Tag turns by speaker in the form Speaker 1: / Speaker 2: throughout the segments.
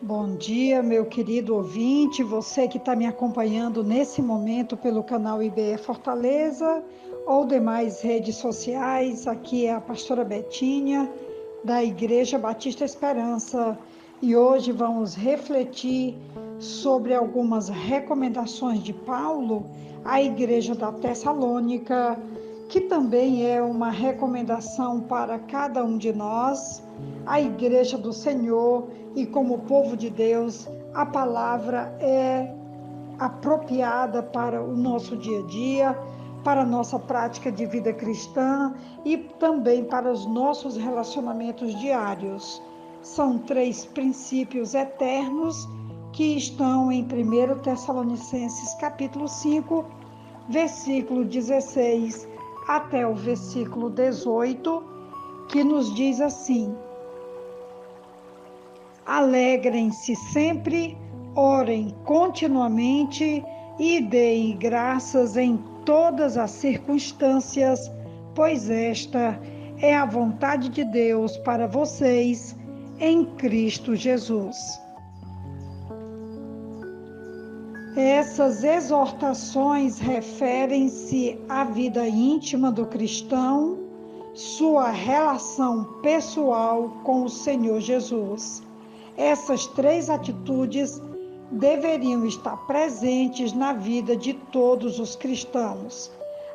Speaker 1: Bom dia, meu querido ouvinte, você que está me acompanhando nesse momento pelo canal IBE Fortaleza ou demais redes sociais. Aqui é a pastora Betinha, da Igreja Batista Esperança, e hoje vamos refletir sobre algumas recomendações de Paulo à Igreja da Tessalônica, que também é uma recomendação para cada um de nós, a Igreja do Senhor. E como povo de Deus, a palavra é apropriada para o nosso dia a dia, para a nossa prática de vida cristã e também para os nossos relacionamentos diários. São 3 princípios eternos que estão em 1 Tessalonicenses capítulo 5, versículo 16 até o versículo 18, que nos diz assim: Alegrem-se sempre, orem continuamente e deem graças em todas as circunstâncias, pois esta é a vontade de Deus para vocês em Cristo Jesus. Essas exortações referem-se à vida íntima do cristão, sua relação pessoal com o Senhor Jesus. Essas 3 atitudes deveriam estar presentes na vida de todos os cristãos.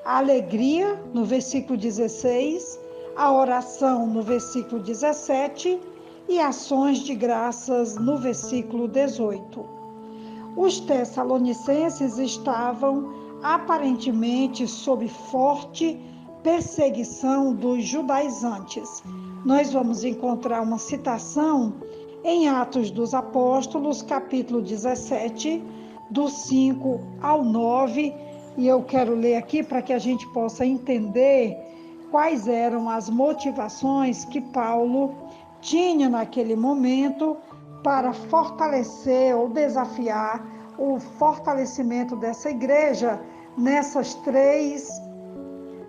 Speaker 1: A alegria, no versículo 16, a oração, no versículo 17, e ações de graças, no versículo 18. Os tessalonicenses estavam aparentemente sob forte perseguição dos judaizantes. Nós vamos encontrar uma citação em Atos dos Apóstolos, capítulo 17, do 5 ao 9, e eu quero ler aqui para que a gente possa entender quais eram as motivações que Paulo tinha naquele momento para fortalecer ou desafiar o fortalecimento dessa igreja nessas 3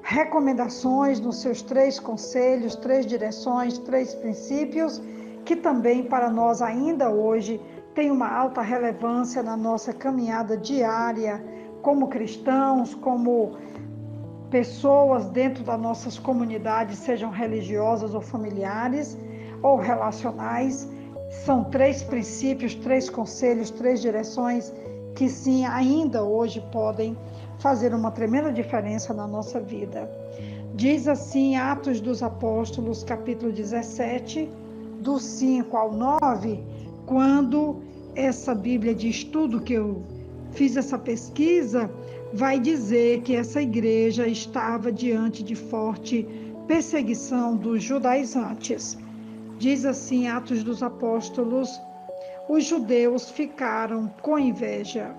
Speaker 1: recomendações, nos seus 3 conselhos, 3 direções, 3 princípios, que também para nós ainda hoje tem uma alta relevância na nossa caminhada diária como cristãos, como pessoas dentro das nossas comunidades, sejam religiosas ou familiares ou relacionais. São 3 princípios, 3 conselhos, 3 direções que sim, ainda hoje podem fazer uma tremenda diferença na nossa vida. Diz assim, Atos dos Apóstolos, capítulo 17, do 5 ao 9, quando essa Bíblia de estudo que eu fiz essa pesquisa, vai dizer que essa igreja estava diante de forte perseguição dos judaizantes. Diz assim, Atos dos Apóstolos: os judeus ficaram com inveja.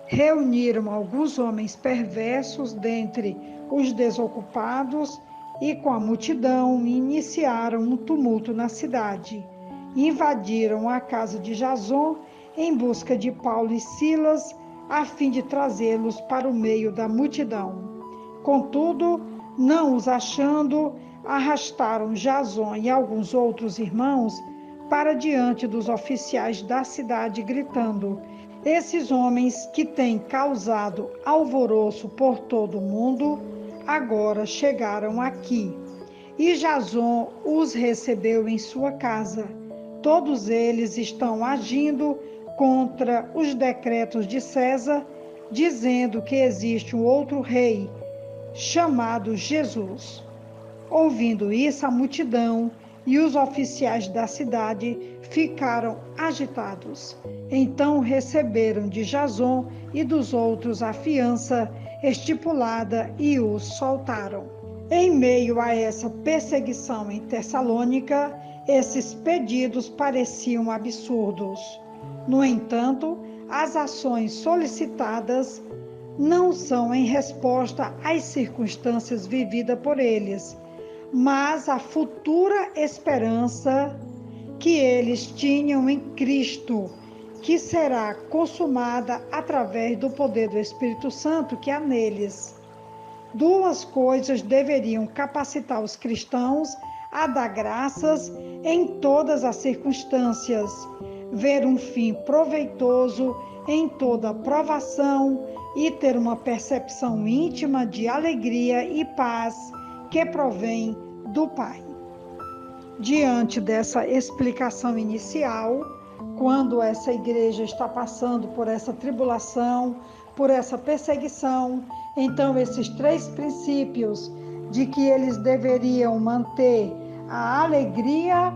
Speaker 1: Reuniram alguns homens perversos dentre os desocupados e com a multidão iniciaram um tumulto na cidade. Invadiram a casa de Jason em busca de Paulo e Silas, a fim de trazê-los para o meio da multidão. Contudo, não os achando, arrastaram Jason e alguns outros irmãos para diante dos oficiais da cidade, gritando: esses homens que têm causado alvoroço por todo o mundo, agora chegaram aqui. E Jason os recebeu em sua casa. Todos eles estão agindo contra os decretos de César, dizendo que existe um outro rei, chamado Jesus. Ouvindo isso, a multidão e os oficiais da cidade ficaram agitados. Então receberam de Jason e dos outros a fiança estipulada e os soltaram. Em meio a essa perseguição em Tessalônica, esses pedidos pareciam absurdos. No entanto, as ações solicitadas não são em resposta às circunstâncias vividas por eles, mas a futura esperança que eles tinham em Cristo, que será consumada através do poder do Espírito Santo que há neles. 2 coisas deveriam capacitar os cristãos a dar graças em todas as circunstâncias: ver um fim proveitoso em toda provação e ter uma percepção íntima de alegria e paz que provém do Pai. Diante dessa explicação inicial, quando essa igreja está passando por essa tribulação, por essa perseguição, então esses 3 princípios de que eles deveriam manter a alegria,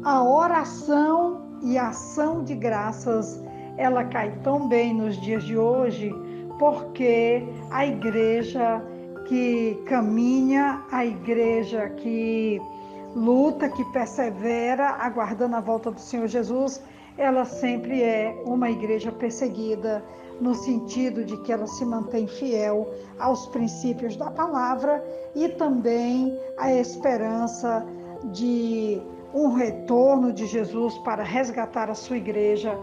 Speaker 1: a oração e a ação de graças, ela cai tão bem nos dias de hoje, porque a igreja que caminha, a igreja que luta, que persevera, aguardando a volta do Senhor Jesus, ela sempre é uma igreja perseguida, no sentido de que ela se mantém fiel aos princípios da palavra e também a esperança de um retorno de Jesus para resgatar a sua igreja,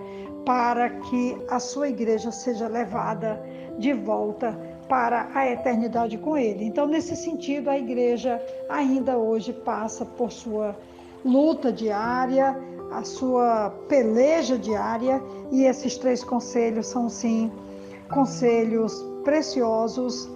Speaker 1: para que a sua igreja seja levada de volta para a eternidade com ele. Então, nesse sentido, a igreja ainda hoje passa por sua luta diária, a sua peleja diária, e esses 3 conselhos são, sim, conselhos preciosos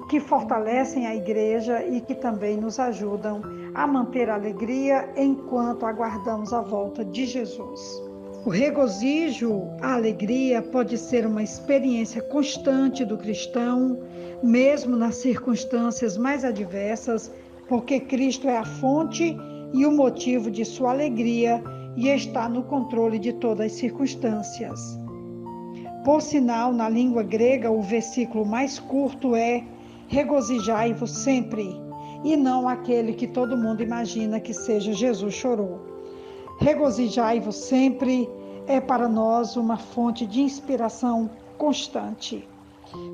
Speaker 1: que fortalecem a igreja e que também nos ajudam a manter a alegria enquanto aguardamos a volta de Jesus. O regozijo, a alegria, pode ser uma experiência constante do cristão, mesmo nas circunstâncias mais adversas, porque Cristo é a fonte e o motivo de sua alegria e está no controle de todas as circunstâncias. Por sinal, na língua grega, o versículo mais curto é regozijai-vos sempre, e não aquele que todo mundo imagina que seja Jesus chorou. Regozijai-vos sempre é para nós uma fonte de inspiração constante.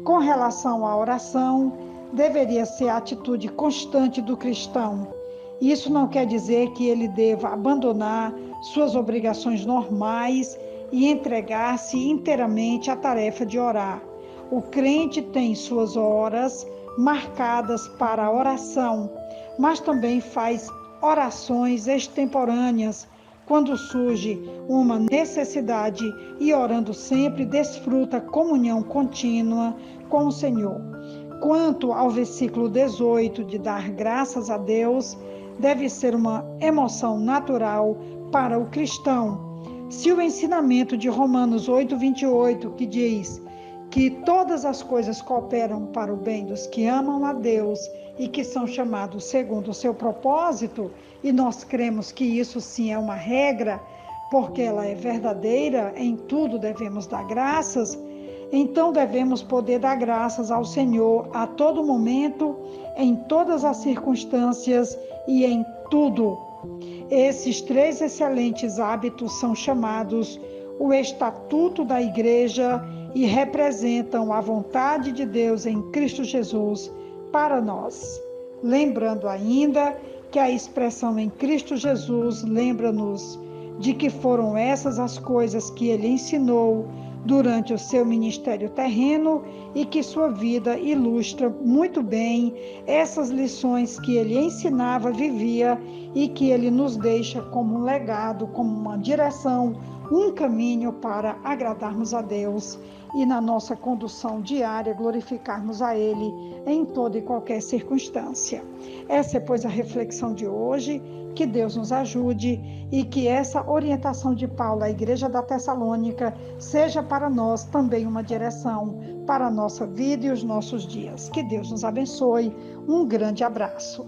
Speaker 1: Com relação à oração, deveria ser a atitude constante do cristão. Isso não quer dizer que ele deva abandonar suas obrigações normais e entregar-se inteiramente à tarefa de orar. O crente tem suas horas marcadas para a oração, mas também faz orações extemporâneas quando surge uma necessidade e, orando sempre, desfruta comunhão contínua com o Senhor. Quanto ao versículo 18 de dar graças a Deus, deve ser uma emoção natural para o cristão. Se o ensinamento de Romanos 8:28, que diz que todas as coisas cooperam para o bem dos que amam a Deus e que são chamados segundo o seu propósito, e nós cremos que isso sim é uma regra, porque ela é verdadeira, em tudo devemos dar graças, então devemos poder dar graças ao Senhor a todo momento, em todas as circunstâncias e em tudo. Esses 3 excelentes hábitos são chamados o estatuto da igreja e representam a vontade de Deus em Cristo Jesus para nós. Lembrando ainda que a expressão em Cristo Jesus lembra-nos de que foram essas as coisas que ele ensinou durante o seu ministério terreno e que sua vida ilustra muito bem essas lições que ele ensinava, vivia e que ele nos deixa como um legado, como uma direção, um caminho para agradarmos a Deus e na nossa condução diária glorificarmos a Ele em toda e qualquer circunstância. Essa é, pois, a reflexão de hoje. Que Deus nos ajude e que essa orientação de Paulo à Igreja da Tessalônica seja para nós também uma direção para a nossa vida e os nossos dias. Que Deus nos abençoe. Um grande abraço.